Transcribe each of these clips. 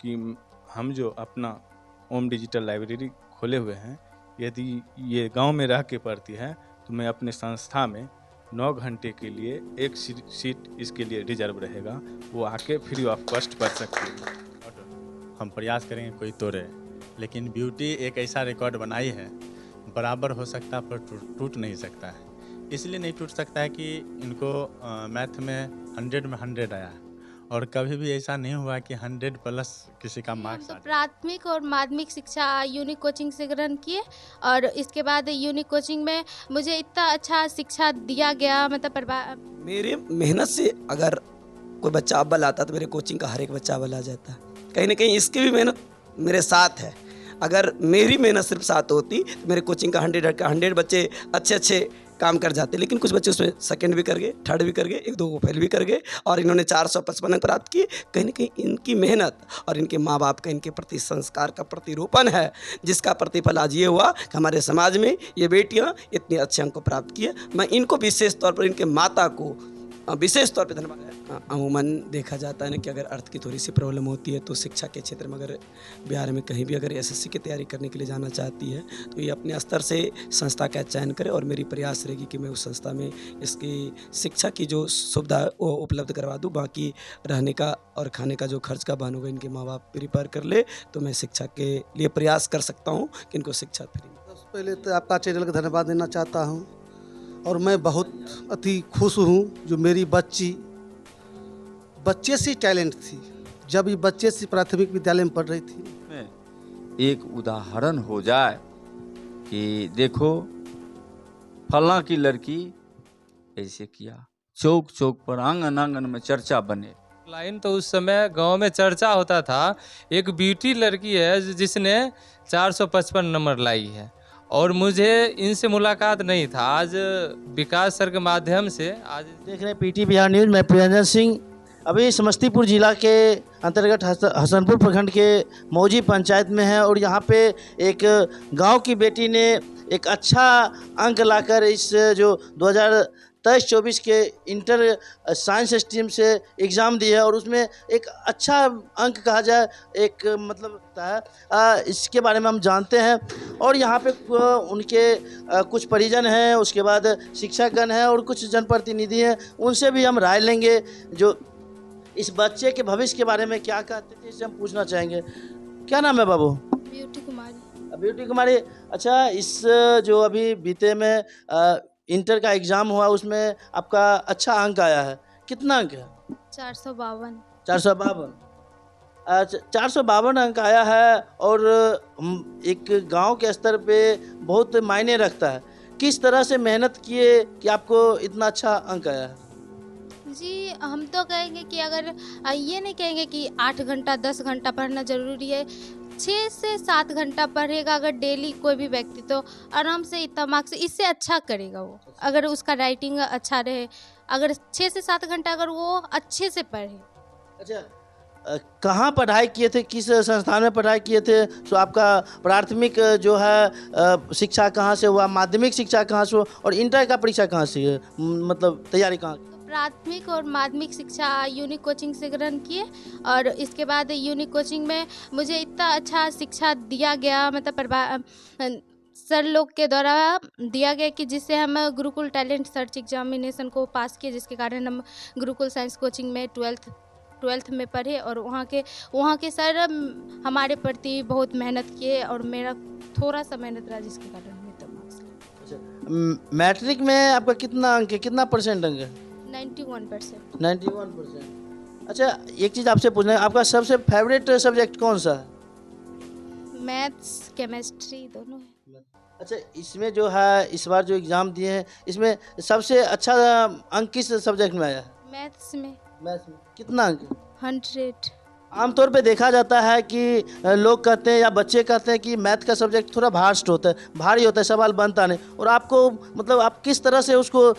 कि हम जो अपना ओम डिजिटल लाइब्रेरी खोले हुए हैं, यदि ये गांव में रह के पढ़ती है तो मैं अपने संस्था में 9 घंटे के लिए एक सीट इसके लिए रिजर्व रहेगा, वो आके फ्री ऑफ कॉस्ट पढ़ सकती है। हम प्रयास करेंगे कोई तोड़े, लेकिन ब्यूटी एक ऐसा रिकॉर्ड बनाई है, बराबर हो सकता है पर टूट नहीं सकता है। इसलिए नहीं टूट सकता है कि इनको मैथ में 100 में 100 आया है, और कभी भी ऐसा नहीं हुआ कि 100 प्लस किसी का हम मार्क्स तो आ जाए। प्राथमिक और माध्यमिक शिक्षा यूनिक कोचिंग से ग्रहण किए, और इसके बाद यूनिक कोचिंग में मुझे इतना अच्छा शिक्षा दिया गया, मतलब मेरे मेहनत से अगर कोई बच्चा अव्वल आता तो मेरे कोचिंग का हर एक बच्चा अव्वल आ जाता। कहीं ना कहीं इसकी भी मेहनत मेरे साथ है। अगर मेरी मेहनत सिर्फ साथ होती तो मेरे कोचिंग का 100 बच्चे अच्छे अच्छे काम कर जाते, लेकिन कुछ बच्चे उसमें सेकंड भी कर गए, थर्ड भी कर गए, एक दो को फेल भी कर गए, और इन्होंने 455 अंक प्राप्त किए। कहीं ना कहीं इनकी मेहनत और इनके माँ बाप का इनके प्रति संस्कार का प्रतिरूपण है, जिसका प्रतिफल आज ये हुआ कि हमारे समाज में ये बेटियां इतने अच्छे अंक प्राप्त किए। मैं इनको विशेष तौर पर, इनके माता को विशेष तौर पे धन्यवाद। अमूमन देखा जाता है ना कि अगर अर्थ की थोड़ी सी प्रॉब्लम होती है तो शिक्षा के क्षेत्र में अगर बिहार में कहीं भी अगर एसएससी की तैयारी करने के लिए जाना चाहती है तो ये अपने स्तर से संस्था का चयन करे, और मेरी प्रयास रहेगी कि मैं उस संस्था में इसकी शिक्षा की जो सुविधा वो उपलब्ध करवा दूँ। बाकी रहने का और खाने का जो खर्च का बहन होगा इनके माँ बाप प्रिपेयर कर ले तो मैं शिक्षा के लिए प्रयास कर सकता हूँ कि इनको शिक्षा फ्री। सबसे पहले तो आपका चैनल का धन्यवाद देना चाहता हूँ, और मैं बहुत अति खुश हूँ जो मेरी बच्चे से टैलेंट थी। जब ये बच्चे से प्राथमिक विद्यालय में पढ़ रही थी, एक उदाहरण हो जाए कि देखो फलां की लड़की ऐसे किया, चौक चौक पर आंगन आंगन में चर्चा बने। लाइन तो उस समय गांव में चर्चा होता था, एक ब्यूटी लड़की है जिसने 455 नंबर लाई है, और मुझे इनसे मुलाकात नहीं था। आज विकास सर के माध्यम से आज देख रहे हैं पीटी बिहार न्यूज़। मैं प्रियंजन सिंह अभी समस्तीपुर जिला के अंतर्गत हसनपुर प्रखंड के मौजी पंचायत में है, और यहाँ पे एक गांव की बेटी ने एक अच्छा अंक लाकर इस जो 2023-24 के इंटर साइंस स्ट्रीम से एग्ज़ाम दी है, और उसमें एक अच्छा अंक कहा जाए एक मतलब होता है। इसके बारे में हम जानते हैं, और यहाँ पे उनके कुछ परिजन हैं, उसके बाद शिक्षकगण हैं और कुछ जनप्रतिनिधि हैं, उनसे भी हम राय लेंगे जो इस बच्चे के भविष्य के बारे में क्या कहते थे, इससे हम पूछना चाहेंगे। क्या नाम है बाबू? ब्यूटी कुमारी। ब्यूटी कुमारी। अच्छा, इस जो अभी बीते में इंटर का एग्ज़ाम हुआ उसमें आपका अच्छा अंक आया है, कितना अंक है? 452। 452। अच्छा, 452 अंक आया है, और एक गांव के स्तर पे बहुत मायने रखता है। किस तरह से मेहनत किए कि आपको इतना अच्छा अंक आया है? जी, हम तो कहेंगे कि अगर ये नहीं कहेंगे कि 8 घंटा 10 घंटा पढ़ना ज़रूरी है, 6 से 7 घंटा पढ़ेगा अगर डेली कोई भी व्यक्ति, तो आराम से इतना मार्क्स इससे अच्छा करेगा वो। अगर उसका राइटिंग अच्छा रहे, अगर 6 से 7 घंटा अगर वो अच्छे से पढ़े। अच्छा, कहाँ पढ़ाई किए थे, किस संस्थान में पढ़ाई किए थे? तो आपका प्राथमिक जो है शिक्षा कहाँ से हुआ, माध्यमिक शिक्षा कहाँ से हुआ, और इंटर का परीक्षा कहाँ से है, मतलब तैयारी कहाँ? प्राथमिक और माध्यमिक शिक्षा यूनिक कोचिंग से ग्रहण किए, और इसके बाद यूनिक कोचिंग में मुझे इतना अच्छा शिक्षा दिया गया, मतलब सर लोग के द्वारा दिया गया कि जिससे हम गुरुकुल टैलेंट सर्च एग्जामिनेशन को पास किए, जिसके कारण हम गुरुकुल साइंस कोचिंग में 12th में पढ़े, और वहाँ के सर हमारे प्रति बहुत मेहनत किए, और मेरा थोड़ा सा मेहनत रहा जिसके कारण हमें तो मार्क्स। अच्छा, मैट्रिक में आपका कितना अंक है, कितना परसेंट अंक है? 91%। 91%। अच्छा, एक चीज़ आपसे पूछना है, आपका सबसे फेवरेट सब्जेक्ट कौन सा है? मैथ्स केमिस्ट्री दोनों है। अच्छा, इसमें जो है इस बार जो एग्ज़ाम दिए हैं इसमें सबसे अच्छा अंक किस सब्जेक्ट में आया है? मैथ्स में। मैथ्स में कितना अंक? 100। आमतौर पे देखा जाता है कि लोग कहते हैं या बच्चे कहते हैं कि मैथ का सब्जेक्ट थोड़ा भास्ट होता है, भारी होता है, सवाल बनता नहीं, और आपको मतलब आप किस तरह से उसको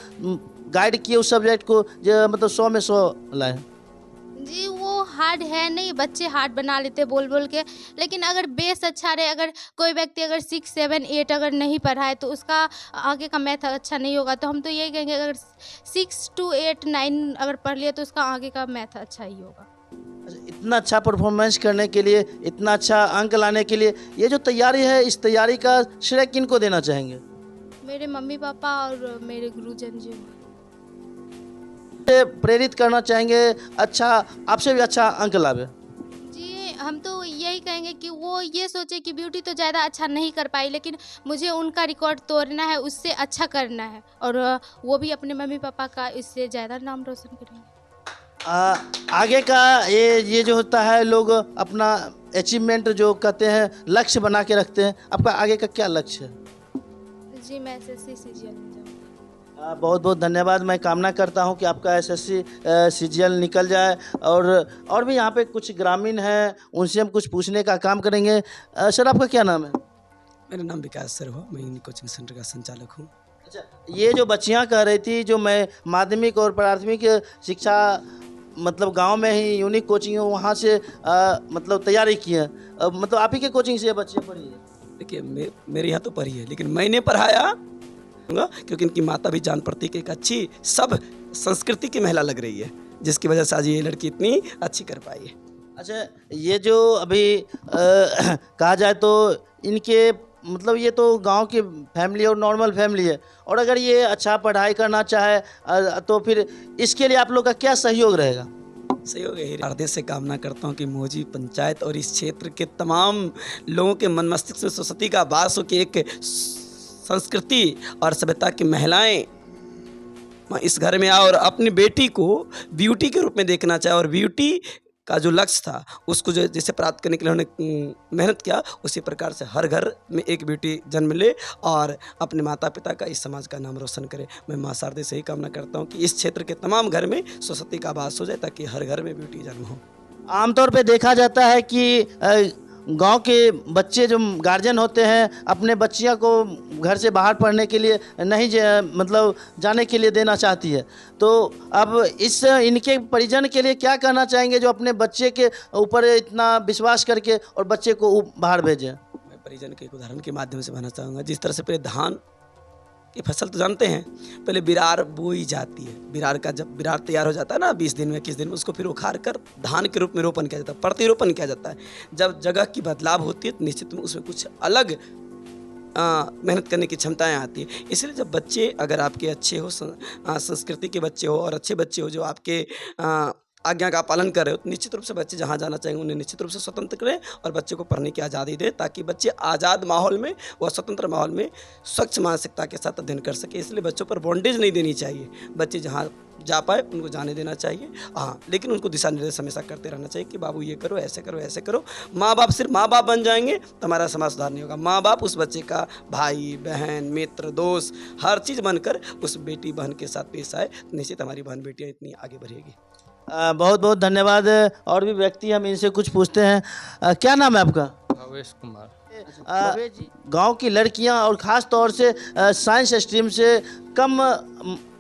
गाइड किए उस सब्जेक्ट को जो मतलब 100 में 100 लाए? जी, वो हार्ड है नहीं, बच्चे हार्ड बना लेते बोल बोल के, लेकिन अगर बेस अच्छा रहे, अगर कोई व्यक्ति अगर 6, 7, 8 अगर नहीं पढ़ा है तो उसका आगे का मैथ अच्छा नहीं होगा। तो हम तो यही कहेंगे अगर 6 to 8, 9 अगर पढ़ लिया तो उसका आगे का मैथ अच्छा ही होगा। इतना अच्छा परफॉर्मेंस करने के लिए, इतना अच्छा अंक लाने के लिए, ये जो तैयारी है, इस तैयारी का श्रेय किनको देना चाहेंगे? मेरे मम्मी पापा और मेरे गुरुजन जी। प्रेरित करना चाहेंगे अच्छा, आपसे भी अच्छा अंक लावे। जी, हम तो यही कहेंगे कि वो ये सोचे कि ब्यूटी तो ज़्यादा अच्छा नहीं कर पाई, लेकिन मुझे उनका रिकॉर्ड तोड़ना है, उससे अच्छा करना है, और वो भी अपने मम्मी पापा का इससे ज़्यादा नाम रोशन करेंगे। आगे का ये जो होता है, लोग अपना अचीवमेंट जो कहते हैं लक्ष्य बना के रखते हैं, आपका आगे का क्या लक्ष्य है? जी, मैं एसएससी सीजीएल में जाऊँगी। बहुत बहुत धन्यवाद। मैं कामना करता हूं कि आपका एसएससी सीजीएल निकल जाए, और भी यहाँ पे कुछ ग्रामीण हैं, उनसे हम कुछ पूछने का काम करेंगे। सर, आपका क्या नाम है? मेरा नाम विकास सर हुआ, मैं कोचिंग सेंटर का संचालक हूँ। अच्छा, ये जो बच्चियाँ कह रही थी, जो मैं माध्यमिक और प्राथमिक शिक्षा मतलब गांव में ही यूनिक कोचिंग है, वहाँ से मतलब तैयारी की है, मतलब आप ही के कोचिंग से ये बच्चियाँ पढ़ी है? देखिए, मेरे यहाँ तो पढ़ी है, लेकिन मैंने पढ़ाया क्योंकि इनकी माता भी जान पड़ती कि एक अच्छी सब संस्कृति की महिला लग रही है, जिसकी वजह से आज ये लड़की इतनी अच्छी कर पाई है। अच्छा, ये जो अभी कहा जाए तो इनके मतलब ये तो गांव की फैमिली और नॉर्मल फैमिली है, और अगर ये अच्छा पढ़ाई करना चाहे तो फिर इसके लिए आप लोग का क्या सहयोग रहेगा? सहयोग है, हृदय से कामना करता हूँ कि मौजी पंचायत और इस क्षेत्र के तमाम लोगों के मन मस्तिष्क में सरस्वती का वास हो, कि एक संस्कृति और सभ्यता की महिलाएं इस घर में आए और अपनी बेटी को ब्यूटी के रूप में देखना चाहे, और ब्यूटी का जो लक्ष्य था उसको जो जैसे प्राप्त करने के लिए उन्होंने मेहनत किया, उसी प्रकार से हर घर में एक बेटी जन्म ले और अपने माता पिता का, इस समाज का नाम रोशन करे। मैं माँ शारदे से ही कामना करता हूँ कि इस क्षेत्र के तमाम घर में सरस्वती का वास हो जाए, ताकि हर घर में ब्यूटी जन्म हो। आमतौर पे देखा जाता है कि गांव के बच्चे जो गार्जियन होते हैं अपने बच्चियों को घर से बाहर पढ़ने के लिए नहीं मतलब जाने के लिए देना चाहती है, तो अब इनके परिजन के लिए क्या कहना चाहेंगे जो अपने बच्चे के ऊपर इतना विश्वास करके और बच्चे को बाहर भेजें? मैं परिजन के एक उदाहरण के माध्यम से कहना चाहूँगा। जिस तरह से पहले धान की फसल तो जानते हैं, पहले बिरार बोई जाती है, बिरार का जब बिरार तैयार हो जाता है ना 20 दिन में 21 दिन में, उसको फिर उखाड़ कर धान के रूप में रोपण किया जाता है, प्रतिरोपण किया जाता है। जब जगह की बदलाव होती है तो निश्चित में उसमें कुछ अलग मेहनत करने की क्षमताएं आती है। इसलिए जब बच्चे अगर आपके अच्छे हो, संस्कृति के बच्चे हो और अच्छे बच्चे हो जो आपके आज्ञा का पालन कर रहे हो, तो निश्चित रूप से बच्चे जहाँ जाना चाहेंगे उन्हें निश्चित रूप से स्वतंत्र करें और बच्चे को पढ़ने की आज़ादी दें, ताकि बच्चे आज़ाद माहौल में व स्वतंत्र माहौल में स्वच्छ मानसिकता के साथ अध्ययन कर सके। इसलिए बच्चों पर बॉन्डेज नहीं देनी चाहिए, बच्चे जहाँ जा पाए उनको जाने देना चाहिए। हाँ, लेकिन उनको दिशा निर्देश हमेशा करते रहना चाहिए कि बाबू ये करो, ऐसे करो, ऐसे करो। माँ बाप सिर्फ माँ बाप बन जाएंगे तो हमारा समाज सुधार नहीं होगा। माँ बाप उस बच्चे का भाई बहन मित्र दोस्त हर चीज़ बनकर उस बेटी बहन के साथ पेश आए, तो निश्चित हमारी बहन बेटियाँ इतनी आगे बढ़ेगी। बहुत बहुत धन्यवाद। और भी व्यक्ति हम इनसे कुछ पूछते हैं। क्या नाम है आपका? भवेश कुमार। गांव की लड़कियां और ख़ास तौर से साइंस स्ट्रीम से कम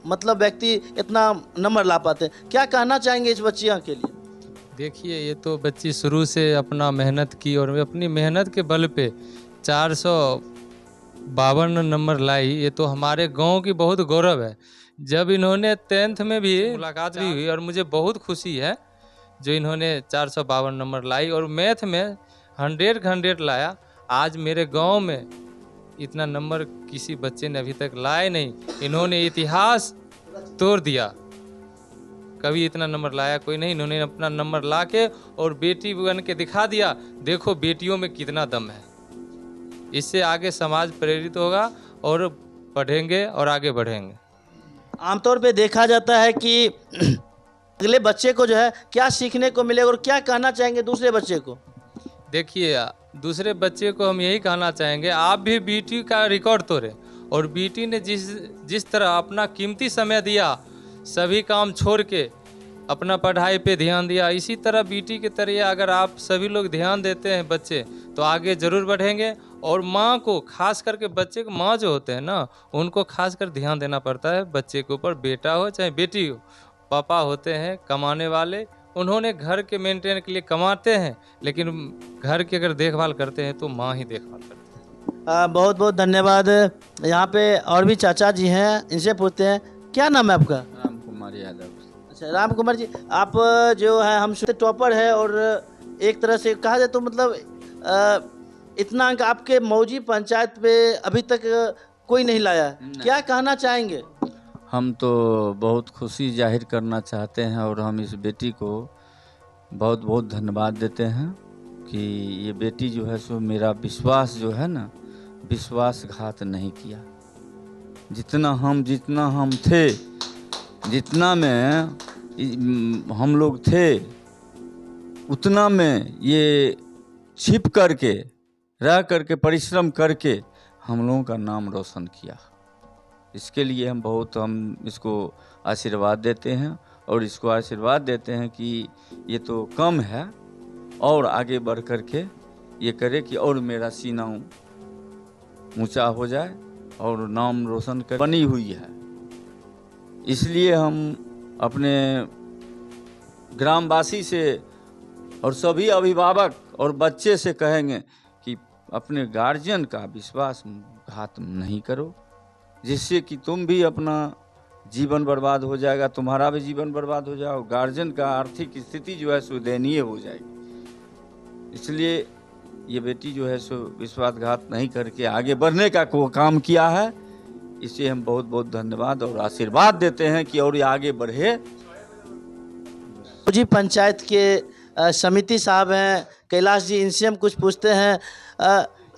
मतलब व्यक्ति इतना नंबर ला पाते हैं, क्या कहना चाहेंगे इस बच्चियां के लिए? देखिए, ये तो बच्ची शुरू से अपना मेहनत की और अपनी मेहनत के बल पे 452 नंबर लाई। ये तो हमारे गांव की बहुत गौरव है। जब इन्होंने 10th में भी मुलाकात भी हुई और मुझे बहुत खुशी है जो इन्होंने 452 नंबर लाई और मैथ में 100 लाया। आज मेरे गांव में इतना नंबर किसी बच्चे ने अभी तक लाए नहीं। इन्होंने इतिहास तोड़ दिया, कभी इतना नंबर लाया कोई नहीं। इन्होंने अपना नंबर ला के और बेटी बन के दिखा दिया, देखो बेटियों में कितना दम है। इससे आगे समाज प्रेरित होगा और पढ़ेंगे और आगे बढ़ेंगे। आमतौर पे देखा जाता है कि अगले बच्चे को जो है क्या सीखने को मिलेगा और क्या कहना चाहेंगे दूसरे बच्चे को? देखिए, दूसरे बच्चे को हम यही कहना चाहेंगे, आप भी बीटी का रिकॉर्ड तोड़े। और बीटी ने जिस तरह अपना कीमती समय दिया, सभी काम छोड़ के अपना पढ़ाई पे ध्यान दिया, इसी तरह बीटी के तरह अगर आप सभी लोग ध्यान देते हैं बच्चे, तो आगे ज़रूर बढ़ेंगे। और माँ को खास करके, बच्चे को माँ जो होते हैं ना, उनको खास कर ध्यान देना पड़ता है बच्चे के ऊपर। बेटा हो चाहे बेटी हो, पापा होते हैं कमाने वाले, उन्होंने घर के मेंटेन के लिए कमाते हैं, लेकिन घर की अगर देखभाल करते हैं तो माँ ही देखभाल करते हैं। बहुत बहुत धन्यवाद। यहाँ पे और भी चाचा जी हैं, इनसे पूछते हैं, क्या नाम है आपका? राम कुमार यादव। अच्छा राम कुमार जी, आप जो है हमसे टॉपर है और एक तरह से कहा जाए तो मतलब इतना अंक आपके मौजी पंचायत पे अभी तक कोई नहीं लाया है। नहीं। क्या कहना चाहेंगे? हम तो बहुत खुशी जाहिर करना चाहते हैं और हम इस बेटी को बहुत बहुत धन्यवाद देते हैं कि ये बेटी जो है सो मेरा विश्वास जो है ना, विश्वासघात नहीं किया। जितना हम थे, जितना में हम लोग थे, उतना में ये छिप करके रह करके परिश्रम करके हम लोगों का नाम रोशन किया। इसके लिए हम इसको आशीर्वाद देते हैं और इसको आशीर्वाद देते हैं कि ये तो कम है और आगे बढ़ कर के ये करे कि और मेरा सीना ऊंचा हो जाए और नाम रोशन कर बनी हुई है। इसलिए हम अपने ग्रामवासी से और सभी अभिभावक और बच्चे से कहेंगे कि अपने गार्जियन का विश्वासघात नहीं करो, जिससे कि तुम भी अपना जीवन बर्बाद हो जाएगा, तुम्हारा भी जीवन बर्बाद हो जाएगा, गार्जियन का आर्थिक स्थिति जो है सो दयनीय हो जाएगी। इसलिए ये बेटी जो है सो विश्वासघात नहीं करके आगे बढ़ने का काम किया है। इसे हम बहुत बहुत धन्यवाद और आशीर्वाद देते हैं कि और ये आगे बढ़े। मौजी पंचायत के समिति साहब हैं कैलाश जी, इनसे हम कुछ पूछते हैं।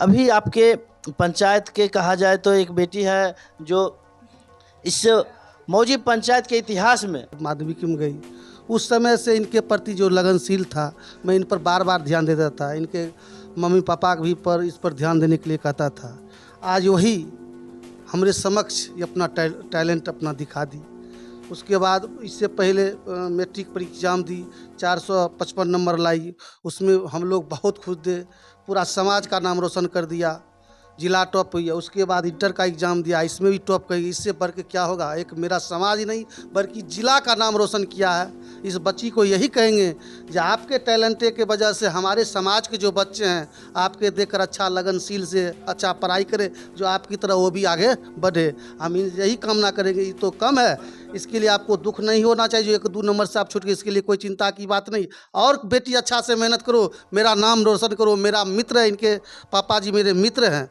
अभी आपके पंचायत के कहा जाए तो एक बेटी है जो इस मौजी पंचायत के इतिहास में माध्यमिक में गई, उस समय से इनके प्रति जो लगनशील था, मैं इन पर बार बार ध्यान देता था। इनके मम्मी पापा भी पर इस पर ध्यान देने के लिए कहता था। आज वही हमारे समक्ष ये अपना टैलेंट अपना दिखा दी। उसके बाद इससे पहले मैट्रिक परीक्षा एग्जाम दी, 455 नंबर लाई। उसमें हम लोग बहुत खुश थे, पूरा समाज का नाम रोशन कर दिया, जिला टॉप हुई है। उसके बाद इंटर का एग्ज़ाम दिया, इसमें भी टॉप करी। इससे बढ़ के क्या होगा, एक मेरा समाज ही नहीं बल्कि जिला का नाम रोशन किया है। इस बच्ची को यही कहेंगे कि आपके टैलेंटे के वजह से हमारे समाज के जो बच्चे हैं आपके देखकर अच्छा लगनशील से अच्छा पढ़ाई करें, जो आपकी तरह वो भी आगे बढ़े। हम यही कामना करेंगे। ये तो कम है, इसके लिए आपको दुख नहीं होना चाहिए जो 1-2 नंबर से आप छूट गए, इसके लिए कोई चिंता की बात नहीं। और बेटी अच्छा से मेहनत करो, मेरा नाम रोशन करो। मेरा मित्र है, इनके पापा जी मेरे मित्र हैं।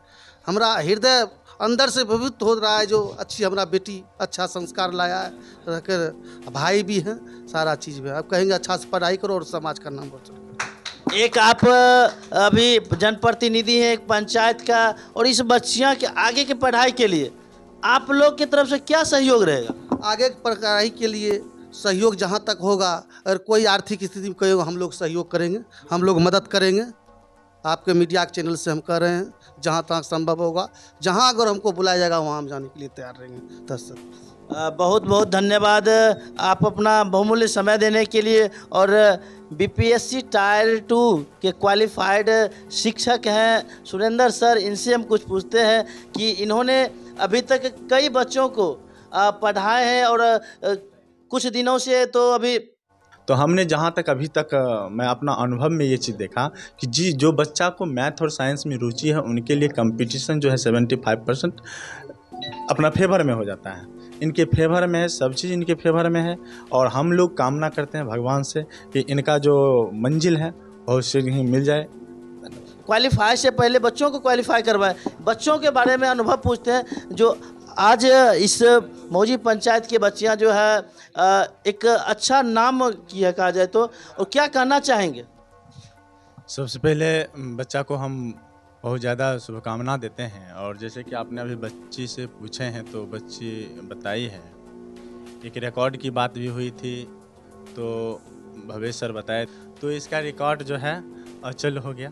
हमारा हृदय अंदर से पवित्र हो रहा है जो अच्छी हमारा बेटी अच्छा संस्कार लाया है, रहकर भाई भी हैं, सारा चीज़ भी है। आप कहेंगे अच्छा से पढ़ाई करो और समाज का नाम रोशन करो। एक आप अभी जनप्रतिनिधि हैं एक पंचायत का, और इस बच्चियां के आगे की पढ़ाई के लिए आप लोग की तरफ से क्या सहयोग रहेगा? आगे की पढ़ाई के लिए सहयोग जहाँ तक होगा, अगर कोई आर्थिक स्थिति में कहेगा हम लोग सहयोग करेंगे, हम लोग मदद करेंगे। आपके मीडिया के चैनल से हम कर रहे हैं, जहाँ तक संभव होगा, जहाँ अगर हमको बुलाया जाएगा वहाँ हम जाने के लिए तैयार रहेंगे। बहुत बहुत धन्यवाद आप अपना बहुमूल्य समय देने के लिए। और बीपीएससी टायर 2 के क्वालिफाइड शिक्षक हैं सुरेंद्र सर, इनसे हम कुछ पूछते हैं कि इन्होंने अभी तक कई बच्चों को पढ़ाए हैं और कुछ दिनों से तो हमने जहाँ तक अभी तक मैं अपना अनुभव में ये चीज़ देखा कि जी जो बच्चा को मैथ और साइंस में रुचि है उनके लिए कंपटीशन जो है 75% अपना फेवर में हो जाता है। इनके फेवर में है, सब चीज़ इनके फेवर में है। और हम लोग कामना करते हैं भगवान से कि इनका जो मंजिल है बहुत शीघ्र ही मिल जाए। क्वालिफाई से पहले बच्चों को क्वालिफाई करवाएं। बच्चों के बारे में अनुभव पूछते हैं जो आज इस मौजी पंचायत के बच्चियां जो है एक अच्छा नाम किया कहा जाए तो, और क्या कहना चाहेंगे? सबसे पहले बच्चा को हम बहुत ज़्यादा शुभकामना देते हैं। और जैसे कि आपने अभी बच्ची से पूछे हैं तो बच्ची बताई है, एक रिकॉर्ड की बात भी हुई थी तो भवेश सर बताए, तो इसका रिकॉर्ड जो है अचल हो गया।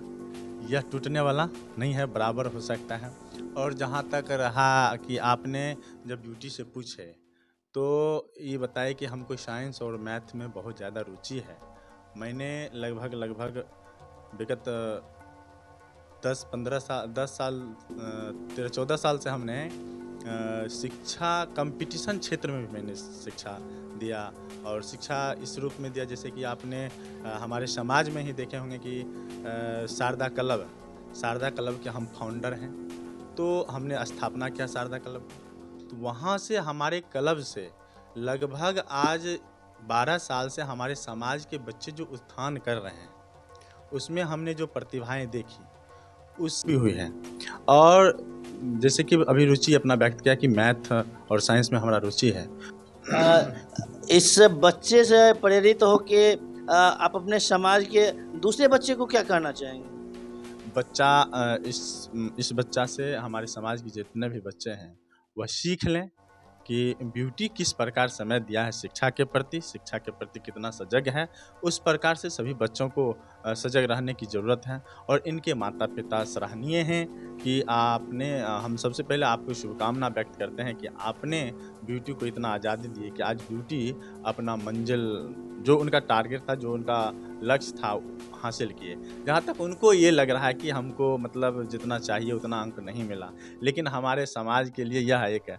यह टूटने वाला नहीं है, बराबर हो सकता है। और जहाँ तक रहा कि आपने जब ब्यूटी से पूछे तो ये बताए कि हमको साइंस और मैथ में बहुत ज़्यादा रुचि है। मैंने लगभग विगत 14 साल से हमने शिक्षा कंपटीशन क्षेत्र में भी मैंने शिक्षा दिया। और शिक्षा इस रूप में दिया जैसे कि आपने हमारे समाज में ही देखे होंगे कि शारदा क्लब के हम फाउंडर हैं। तो हमने स्थापना किया शारदा क्लब, तो वहाँ से हमारे क्लब से लगभग आज 12 साल से हमारे समाज के बच्चे जो उत्थान कर रहे हैं, उसमें हमने जो प्रतिभाएं देखी उस भी हुई है। और जैसे कि अभी रुचि अपना व्यक्त किया कि मैथ और साइंस में हमारा रुचि है। इस बच्चे से प्रेरित होके आप अपने समाज के दूसरे बच्चे को क्या कहना चाहेंगे? बच्चा इस बच्चा से हमारे समाज के जितने भी बच्चे हैं वह सीख लें कि ब्यूटी किस प्रकार समय दिया है शिक्षा के प्रति कितना सजग है। उस प्रकार से सभी बच्चों को सजग रहने की ज़रूरत है। और इनके माता पिता सराहनीय हैं कि आपने हम सबसे पहले आपको शुभकामना व्यक्त करते हैं कि आपने ब्यूटी को इतना आज़ादी दी कि आज ब्यूटी अपना मंजिल, जो उनका टारगेट था, जो उनका लक्ष्य था, हासिल किए। जहाँ तक उनको ये लग रहा है कि हमको मतलब जितना चाहिए उतना अंक नहीं मिला, लेकिन हमारे समाज के लिए यह एक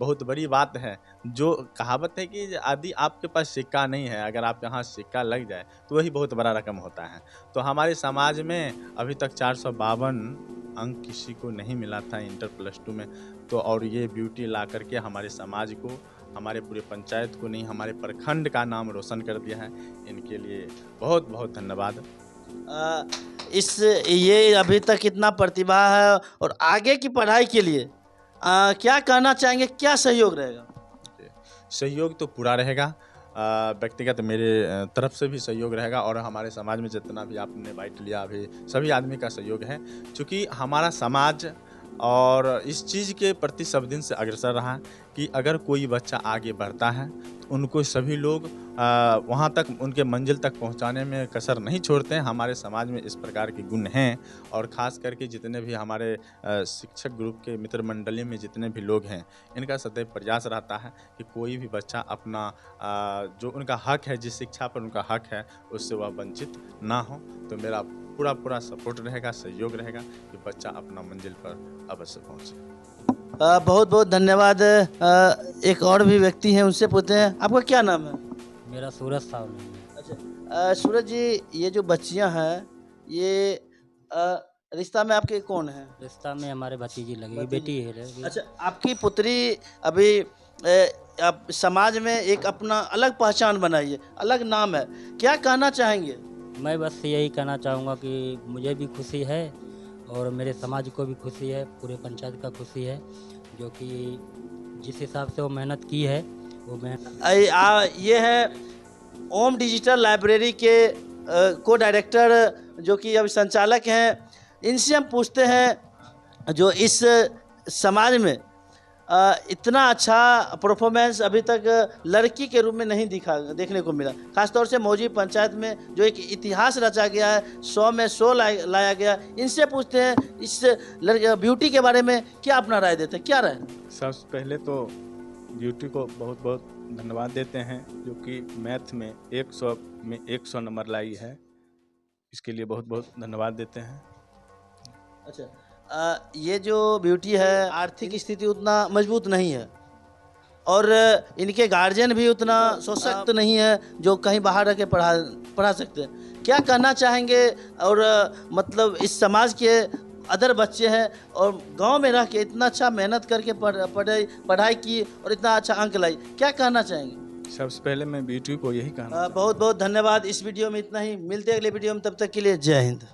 बहुत बड़ी बात है। जो कहावत है कि यदि आपके पास सिक्का नहीं है, अगर आपके यहाँ सिक्का लग जाए तो वही बहुत बड़ा रकम होता है। तो हमारे समाज में अभी तक 452 अंक किसी को नहीं मिला था इंटर प्लस 2 में। तो और ये ब्यूटी ला करके हमारे समाज को, हमारे पूरे पंचायत को नहीं, हमारे प्रखंड का नाम रोशन कर दिया है। इनके लिए बहुत बहुत धन्यवाद। ये अभी तक इतना प्रतिभा है और आगे की पढ़ाई के लिए क्या कहना चाहेंगे, क्या सहयोग रहेगा? सहयोग तो पूरा रहेगा, व्यक्तिगत मेरे तरफ से भी सहयोग रहेगा और हमारे समाज में जितना भी आपने बाइट लिया अभी सभी आदमी का सहयोग है। क्योंकि हमारा समाज और इस चीज़ के प्रति सब दिन से अग्रसर रहा कि अगर कोई बच्चा आगे बढ़ता है तो उनको सभी लोग वहाँ तक, उनके मंजिल तक पहुँचाने में कसर नहीं छोड़ते हैं। हमारे समाज में इस प्रकार के गुण हैं और ख़ास करके जितने भी हमारे शिक्षक ग्रुप के मित्र मंडली में जितने भी लोग हैं, इनका सदैव प्रयास रहता है कि कोई भी बच्चा अपना जो उनका हक है, जिस शिक्षा पर उनका हक है, उससे वह वंचित ना हो। तो मेरा पूरा सपोर्ट रहेगा, सहयोग रहेगा कि बच्चा अपना मंजिल पर अवश्य पहुँचे। बहुत बहुत धन्यवाद। एक और भी व्यक्ति हैं, उनसे पूछते हैं, आपका क्या नाम है? मेरा सूरज सावनी है। अच्छा, सूरज जी, ये जो बच्चियां हैं, ये रिश्ता में आपके कौन है? रिश्ता में हमारे भतीजी लगी, बेटी है। अच्छा, आपकी पुत्री अभी अब समाज में एक अपना अलग पहचान बनाई है, अलग नाम है, क्या कहना चाहेंगे? मैं बस यही कहना चाहूँगा कि मुझे भी खुशी है और मेरे समाज को भी खुशी है, पूरे पंचायत का खुशी है, जो कि जिस हिसाब से वो मेहनत की है वो मेहनत। ये है ओम डिजिटल लाइब्रेरी के को डायरेक्टर, जो कि अभी संचालक हैं। इनसे हम पूछते हैं, जो इस समाज में इतना अच्छा परफॉर्मेंस अभी तक लड़की के रूप में नहीं देखने को मिला, खासतौर से मौजी पंचायत में जो एक इतिहास रचा गया है, 100 में 100 लाया गया। इनसे पूछते हैं इस ब्यूटी के बारे में क्या अपना राय देते हैं, क्या राय? सबसे पहले तो ब्यूटी को बहुत बहुत धन्यवाद देते हैं, जो कि मैथ में 100 में 100 नंबर लाई है। इसके लिए बहुत बहुत धन्यवाद देते हैं। अच्छा, ये जो ब्यूटी है, आर्थिक स्थिति उतना मजबूत नहीं है और इनके गार्जियन भी उतना सशक्त नहीं है जो कहीं बाहर रह के पढ़ा सकते हैं। क्या कहना चाहेंगे? और मतलब इस समाज के अदर बच्चे हैं और गांव में रह के इतना अच्छा मेहनत करके पढ़ाई की और इतना अच्छा अंक लाई, क्या कहना चाहेंगे? सबसे पहले मैं ब्यूटी को यही कहना बहुत बहुत धन्यवाद। इस वीडियो में इतना ही, मिलते हैं अगले वीडियो में, तब तक के लिए जय हिंद।